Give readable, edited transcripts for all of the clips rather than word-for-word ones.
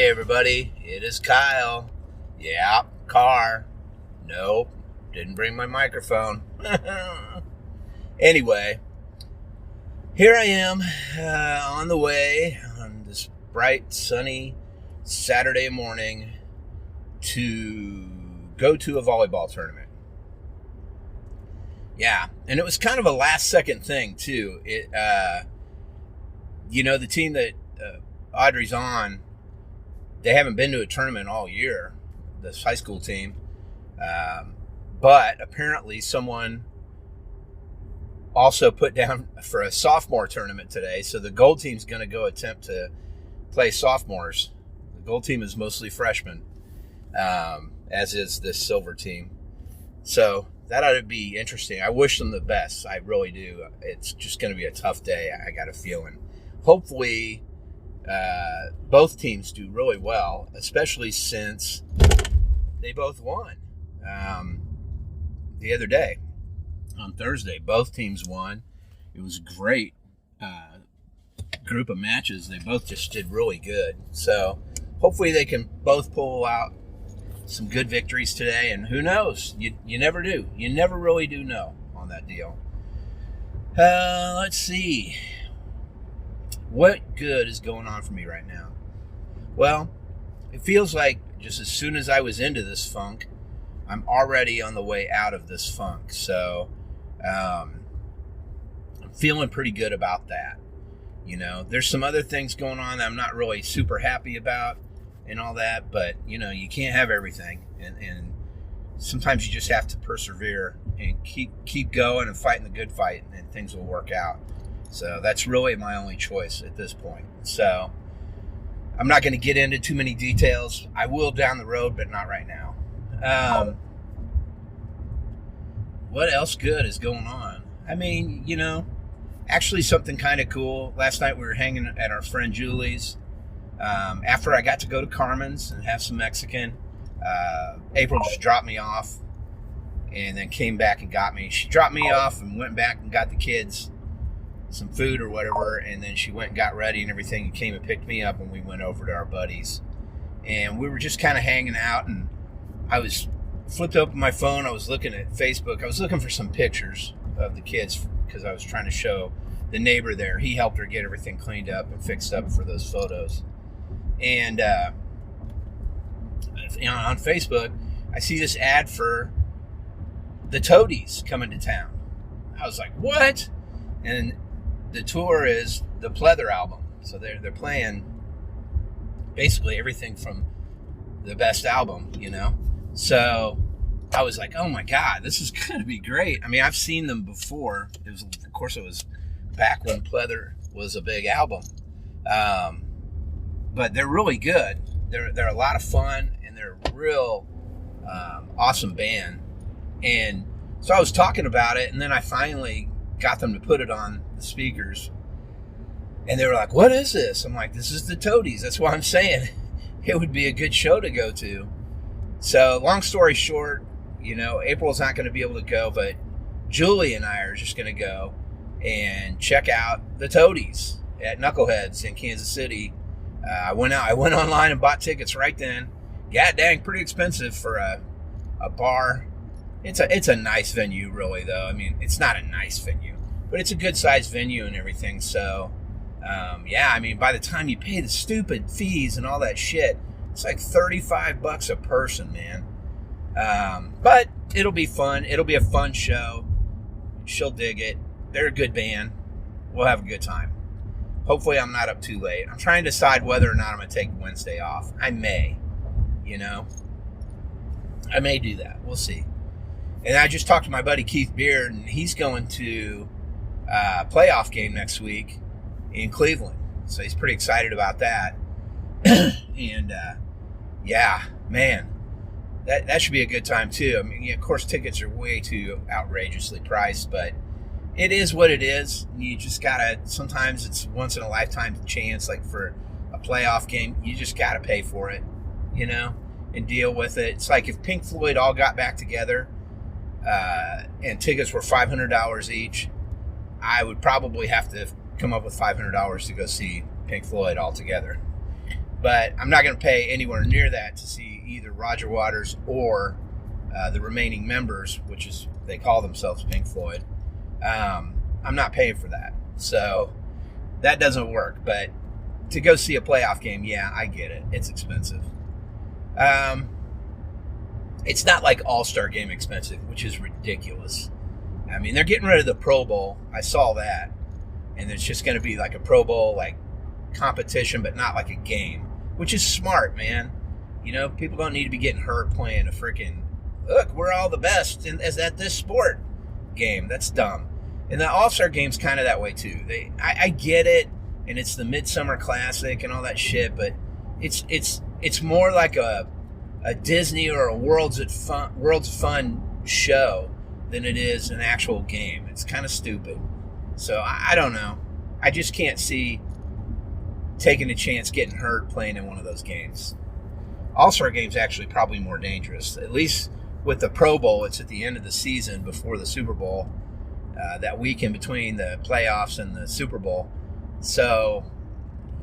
Hey everybody, it is Kyle. Yeah, car. Nope, didn't bring my microphone. Anyway, here I am on the way on this bright, sunny Saturday morning to go to a volleyball tournament. Yeah, and it was kind of a last-second thing, too. The team that Audrey's on, they haven't been to a tournament all year, this high school team. But apparently someone also put down for a sophomore tournament today. So the gold team's going to go attempt to play sophomores. The gold team is mostly freshmen, as is this silver team. So that ought to be interesting. I wish them the best. I really do. It's just going to be a tough day, I got a feeling. Hopefully both teams do really well, especially since they both won the other day on Thursday. Both teams won. It was a great group of matches. They both just did really good. So hopefully they can both pull out some good victories today. And who knows? You never do. You never really do know on that deal. Let's see. What good is going on for me right now? Well, it feels like just as soon as I was into this funk, I'm already on the way out of this funk. So I'm feeling pretty good about that. There's some other things going on that I'm not really super happy about and all that, but you can't have everything, and sometimes you just have to persevere and keep going and fighting the good fight, and things will work out. So that's really my only choice at this point. So I'm not going to get into too many details. I will down the road, but not right now. What else good is going on? I mean, actually something kind of cool. Last night we were hanging at our friend Julie's. After I got to go to Carmen's and have some Mexican, April just dropped me off and then came back and got me. She dropped me off and went back and got the kids some food or whatever, and then she went and got ready and everything and came and picked me up, and we went over to our buddies. And we were just kind of hanging out, and I was flipped open my phone. I was looking at Facebook. I was looking for some pictures of the kids because I was trying to show the neighbor there. He helped her get everything cleaned up and fixed up for those photos. And on Facebook, I see this ad for the Toadies coming to town. I was like, what? And the tour is the Pleather album. So they're playing basically everything from the best album, So I was like, oh my God, this is going to be great. I mean, I've seen them before. It was back when Pleather was a big album. But they're really good. They're a lot of fun, and they're a real awesome band. And so I was talking about it, and then I finally got them to put it on the speakers. And they were like, what is this? I'm like, this is the Toadies. That's why I'm saying it would be a good show to go to. So long story short, April's not going to be able to go, but Julie and I are just going to go and check out the Toadies at Knuckleheads in Kansas City. I went online and bought tickets right then. God dang, pretty expensive for a bar. It's a nice venue, really, though. I mean, it's not a nice venue, but it's a good-sized venue and everything. So, I mean, by the time you pay the stupid fees and all that shit, it's like $35 a person, man. But it'll be fun. It'll be a fun show. She'll dig it. They're a good band. We'll have a good time. Hopefully I'm not up too late. I'm trying to decide whether or not I'm going to take Wednesday off. I may, I may do that. We'll see. And I just talked to my buddy Keith Beard, and he's going to a playoff game next week in Cleveland. So he's pretty excited about that. And, man, that should be a good time, too. I mean, of course, tickets are way too outrageously priced, but it is what it is. You just got to, sometimes it's once in a lifetime chance, like for a playoff game, you just got to pay for it, and deal with it. It's like if Pink Floyd all got back together and tickets were $500 each, I would probably have to come up with $500 to go see Pink Floyd all together. But I'm not going to pay anywhere near that to see either Roger Waters or the remaining members, which is, they call themselves Pink Floyd. I'm not paying for that. So that doesn't work. But to go see a playoff game, yeah, I get it. It's expensive. It's not like All-Star Game expensive, which is ridiculous. I mean, they're getting rid of the Pro Bowl. I saw that. And it's just going to be like a Pro Bowl, like, competition, but not like a game, which is smart, man. You know, people don't need to be getting hurt playing a freaking, look, we're all the best as at this sport game. That's dumb. And the All-Star Game's kind of that way, too. I get it, and it's the Midsummer Classic and all that shit, but it's more like a Disney or a World's Fun show than it is an actual game. It's kind of stupid. So I don't know. I just can't see taking a chance getting hurt playing in one of those games. All-Star Game's actually probably more dangerous. At least with the Pro Bowl, it's at the end of the season before the Super Bowl, that weekend between the playoffs and the Super Bowl. So,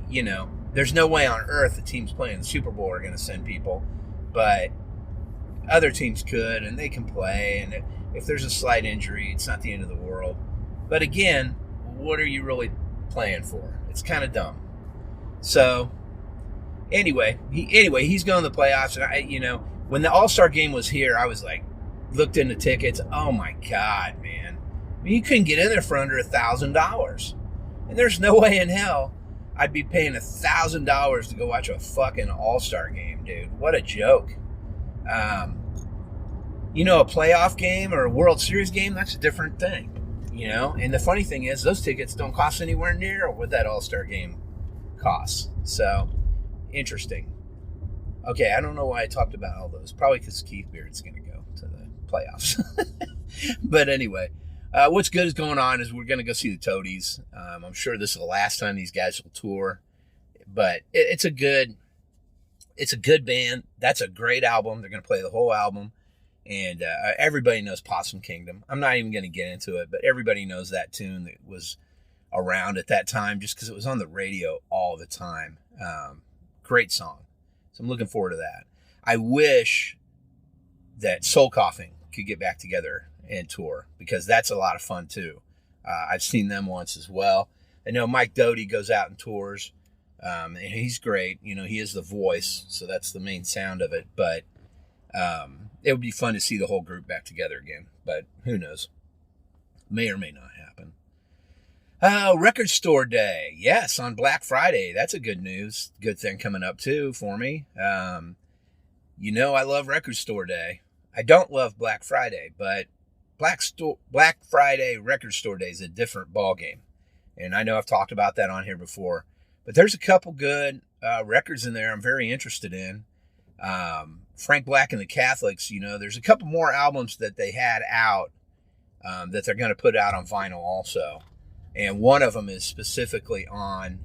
you know, there's no way on earth the teams playing the Super Bowl are going to send people. But other teams could, and they can play. And if there's a slight injury, it's not the end of the world. But again, what are you really playing for? It's kind of dumb. So, anyway, he's going to the playoffs. And when the All-Star Game was here, I was like, looked into tickets. Oh my God, man! I mean, you couldn't get in there for under $1,000, and there's no way in hell I'd be paying $1,000 to go watch a fucking All-Star Game, dude. What a joke. A playoff game or a World Series game, that's a different thing. And the funny thing is, those tickets don't cost anywhere near what that All-Star Game costs. So, interesting. Okay, I don't know why I talked about all those. Probably because Keith Beard's going to go to the playoffs. But anyway, what's good is going on is we're going to go see the Toadies. I'm sure this is the last time these guys will tour. But it's a good band. That's a great album. They're going to play the whole album. And everybody knows Possum Kingdom. I'm not even going to get into it, but everybody knows that tune that was around at that time just because it was on the radio all the time. Great song. So I'm looking forward to that. I wish that Soul Coughing could get back together and tour because that's a lot of fun too. I've seen them once as well. I know Mike Doty goes out and tours, and he's great. He is the voice, so that's the main sound of it. But it would be fun to see the whole group back together again, but who knows? May or may not happen. Record store day. Yes, on Black Friday. That's a good thing coming up too for me. I love record store day. I don't love Black Friday, but Black Friday record store day is a different ballgame. And I know I've talked about that on here before, but there's a couple good records in there I'm very interested in. Frank Black and the Catholics, there's a couple more albums that they had out that they're going to put out on vinyl also. And one of them is specifically on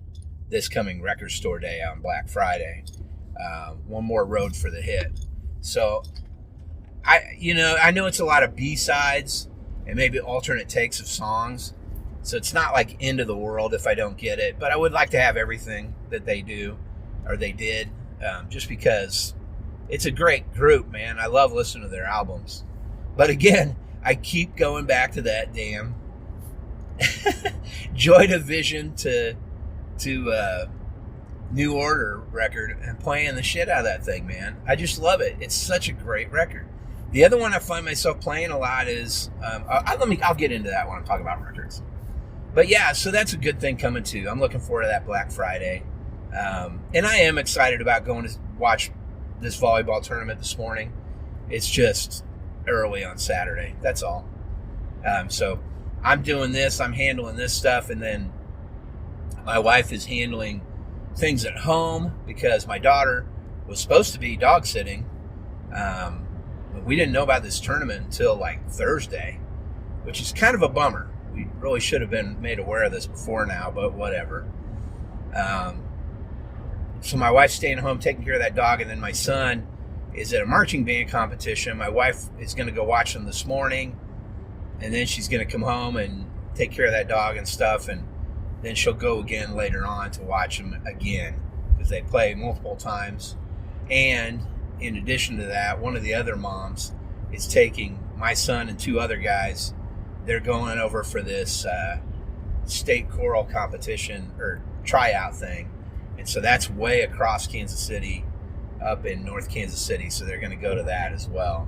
this coming record store day on Black Friday. One More Road for the Hit. So, I know it's a lot of B-sides and maybe alternate takes of songs. So it's not like end of the world if I don't get it. But I would like to have everything that they do, or they did, just because it's a great group, man. I love listening to their albums. But again, I keep going back to that damn Joy Division to New Order record and playing the shit out of that thing, man. I just love it. It's such a great record. The other one I find myself playing a lot is I'll get into that when I'm talking about records. But yeah, so that's a good thing coming too. I'm looking forward to that Black Friday. And I am excited about going to watch this volleyball tournament this morning. It's just early on Saturday. That's all. So I'm doing this. I'm handling this stuff. And then my wife is handling things at home because my daughter was supposed to be dog sitting. But we didn't know about this tournament until like Thursday, which is kind of a bummer. We really should have been made aware of this before now, but whatever. So my wife's staying home taking care of that dog, and then my son is at a marching band competition. My wife is going to go watch them this morning, and then she's going to come home and take care of that dog and stuff, and then she'll go again later on to watch them again. because they play multiple times. And in addition to that, one of the other moms is taking my son and 2 other guys. They're going over for this state choral competition or tryout thing. And so that's way across Kansas City, up in North Kansas City. So they're going to go to that as well.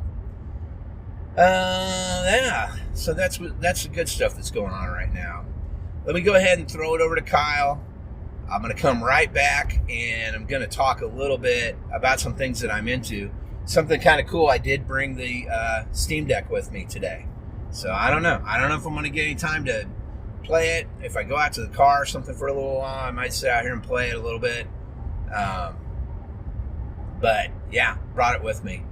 Yeah. So that's the good stuff that's going on right now. Let me go ahead and throw it over to Kyle. I'm going to come right back, and I'm going to talk a little bit about some things that I'm into. Something kind of cool. I did bring the Steam Deck with me today. So I don't know. I don't know if I'm going to get any time to play it. If I go out to the car or something for a little while, I might sit out here and play it a little bit. But yeah, brought it with me.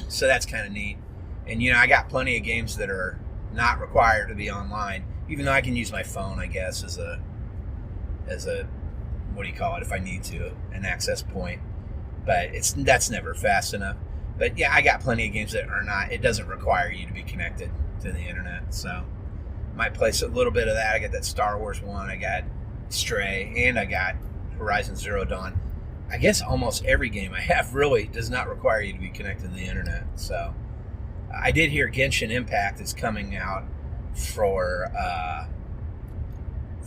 So that's kind of neat. And, I got plenty of games that are not required to be online, even though I can use my phone, I guess, as a what do you call it, if I need to, an access point. But that's never fast enough. But yeah, I got plenty of games that are not, it doesn't require you to be connected to the internet. So might play a little bit of that. I got that Star Wars one, I got Stray, and I got Horizon Zero Dawn. I guess almost every game I have really does not require you to be connected to the internet. So I did hear Genshin Impact is coming out for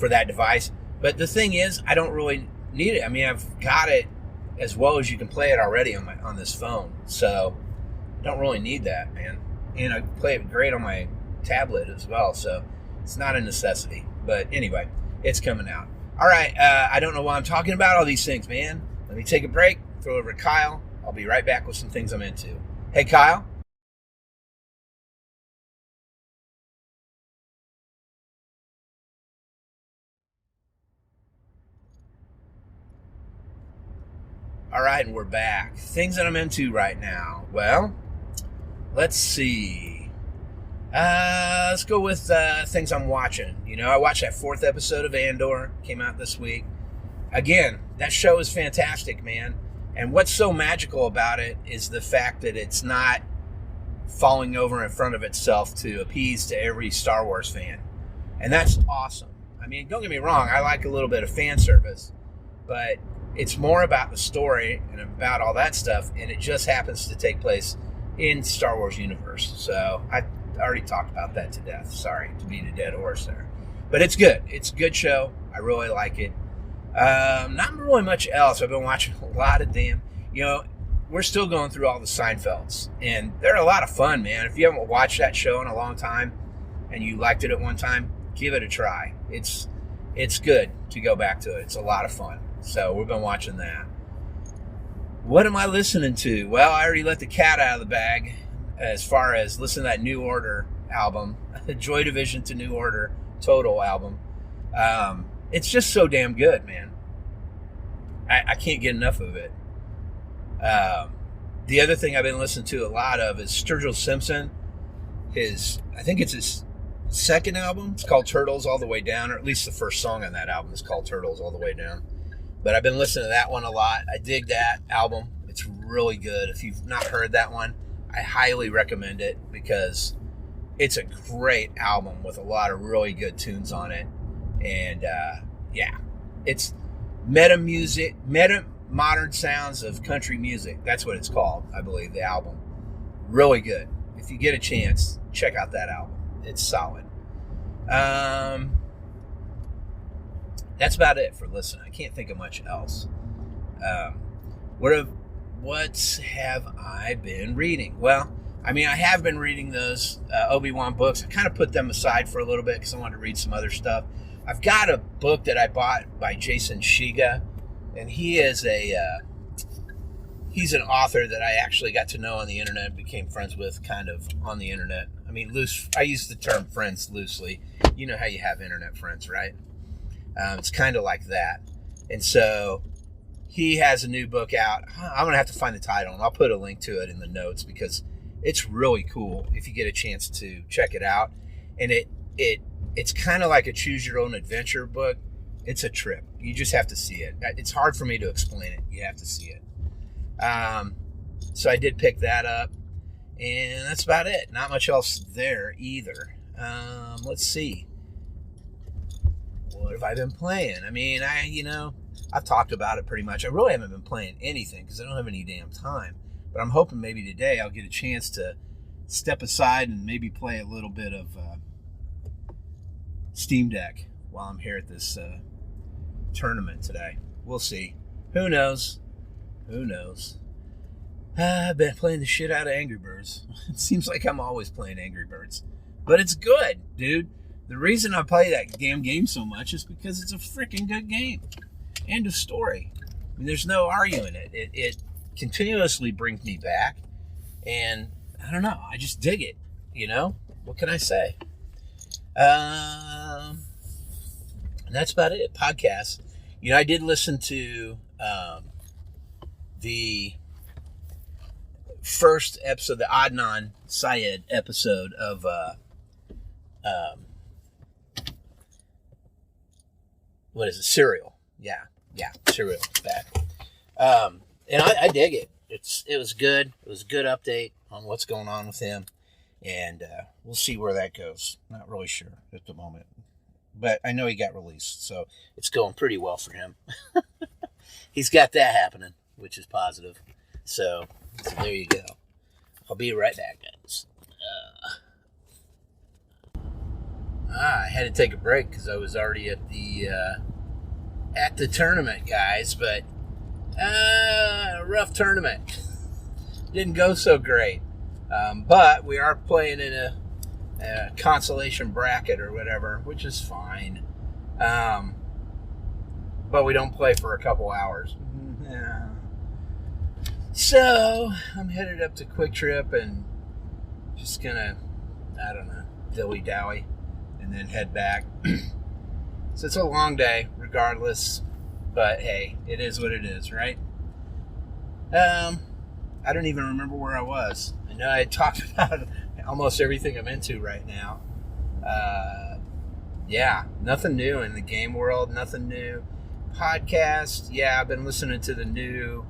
that device. But the thing is, I don't really need it. I mean, I've got it as well as you can play it already on this phone. So I don't really need that, man. And I play it great on my tablet as well. So it's not a necessity. But anyway, it's coming out. All right. I don't know why I'm talking about all these things, man. Let me take a break, throw it over to Kyle. I'll be right back with some things I'm into. Hey, Kyle. All right, and we're back. Things that I'm into right now. Well, let's see. Let's go with things I'm watching. I watched that 4th episode of Andor. Came out this week. Again, that show is fantastic, man. And what's so magical about it is the fact that it's not falling over in front of itself to appease to every Star Wars fan. And that's awesome. I mean, don't get me wrong. I like a little bit of fan service. But it's more about the story and about all that stuff, and it just happens to take place in Star Wars universe. So I already talked about that to death. Sorry to beat a dead horse there. But it's good. It's a good show. I really like it. Not really much else. I've been watching a lot of we're still going through all the Seinfelds, and they're a lot of fun, man. If you haven't watched that show in a long time and you liked it at one time, give it a try. It's good to go back to it. It's a lot of fun. So we've been watching that. What am I listening to? Well, I already let the cat out of the bag as far as listening to that New Order album, Joy Division to New Order Total album. It's just so damn good, man. I can't get enough of it. The other thing I've been listening to a lot of is Sturgill Simpson. I think it's his second album. It's called Turtles All the Way Down, or at least the first song on that album is called Turtles All the Way Down. But I've been listening to that one a lot. I dig that album. It's really good. If you've not heard that one, I highly recommend it because it's a great album with a lot of really good tunes on it. And it's meta modern sounds of country music. That's what it's called, I believe, the album. Really good. If you get a chance, check out that album. It's solid. That's about it for listening. I can't think of much else. What have I been reading? Well, I mean, I have been reading those Obi-Wan books. I kind of put them aside for a little bit because I wanted to read some other stuff. I've got a book that I bought by Jason Shiga, and he's an author that I actually got to know on the internet and became friends with kind of on the internet. I mean, I use the term friends loosely. You know how you have internet friends, right? It's kind of like that. And so he has a new book out. I'm going to have to find the title, and I'll put a link to it in the notes because it's really cool if you get a chance to check it out. And it's kind of like a choose your own adventure book. It's a trip. You just have to see it. It's hard for me to explain it. You have to see it. So I did pick that up, and that's about it. Not much else there either. Let's see. what have I been playing? I mean, I've talked about it pretty much. I really haven't been playing anything because I don't have any damn time. But I'm hoping maybe today I'll get a chance to step aside and maybe play a little bit of Steam Deck while I'm here at this tournament today. We'll see. Who knows? Who knows? I've been playing the shit out of Angry Birds. It seems like I'm always playing Angry Birds. But it's good, dude. The reason I play that damn game so much is because it's a freaking good game. End of story. I mean, there's no arguing it. It continuously brings me back. And I don't know. I just dig it. What can I say? And that's about it. Podcasts. I did listen to the first episode, the Adnan Syed episode of what is it? Serial. Yeah, Serial back. And I dig it. It was good. It was a good update on what's going on with him, and we'll see where that goes. Not really sure at the moment, but I know he got released, so it's going pretty well for him. He's got that happening, which is positive. So there you go. I'll be right back, guys. I had to take a break because I was already at the tournament, guys. But rough tournament. Didn't go so great. But we are playing in a consolation bracket or whatever, which is fine. But we don't play for a couple hours. So I'm headed up to Quick Trip and just gonna, I don't know, dilly-dally and then head back. So it's a long day regardless, but hey, it is what it is, right? I don't even remember where I was. I know I talked about almost everything I'm into right now. Yeah, nothing new in the game world, nothing new. Podcast, yeah, I've been listening to the new,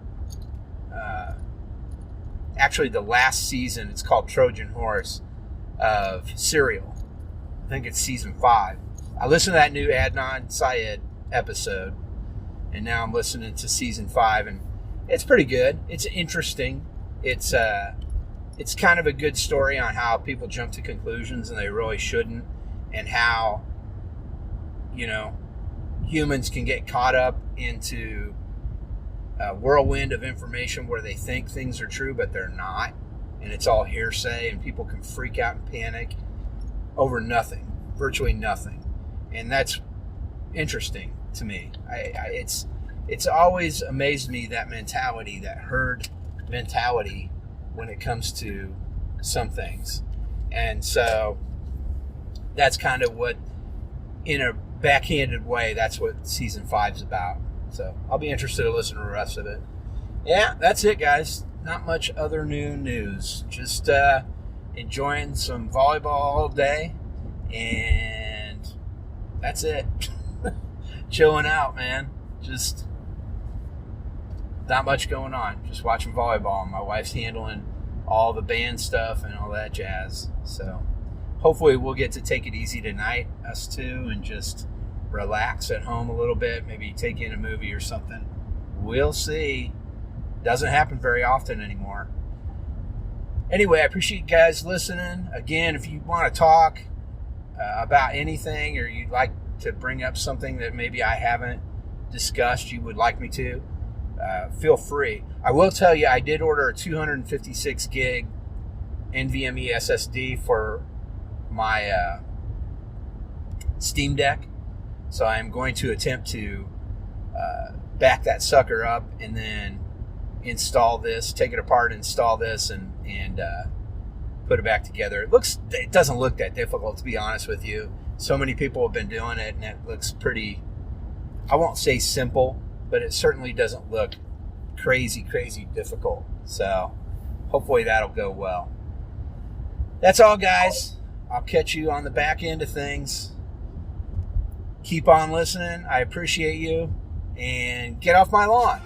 actually the last season, it's called Trojan Horse, of Serial. I think it's season 5. I listened to that new Adnan Syed episode, and now I'm listening to season 5, and it's pretty good. It's interesting. It's kind of a good story on how people jump to conclusions and they really shouldn't, and how, humans can get caught up into a whirlwind of information where they think things are true, but they're not. And it's all hearsay, and people can freak out and panic over nothing, virtually nothing. And that's interesting to me. It's always amazed me, that mentality, that herd mentality when it comes to some things. And so that's kind of what, in a backhanded way, that's what season 5's about. So I'll be interested to listen to the rest of it. Yeah, that's it, guys. Not much other new news. Just enjoying some volleyball all day, and that's it. Chilling out, man. Just not much going on. Just watching volleyball. My wife's handling all the band stuff and all that jazz. So hopefully we'll get to take it easy tonight, us two, and just relax at home a little bit, maybe take in a movie or something. We'll see. Doesn't happen very often anymore. Anyway, I appreciate you guys listening. Again, if you want to talk about anything, or you'd like to bring up something that maybe I haven't discussed, you would like me to, feel free. I will tell you, I did order a 256 gig NVMe SSD for my Steam Deck. So I'm going to attempt to back that sucker up and then install this, take it apart, install this, and put it back together. It doesn't look that difficult, to be honest with you. So many people have been doing it, and it looks pretty, I won't say simple, but it certainly doesn't look crazy difficult. So hopefully that'll go well. That's all, guys. I'll catch you on the back end of things. Keep on listening. I appreciate you. And get off my lawn.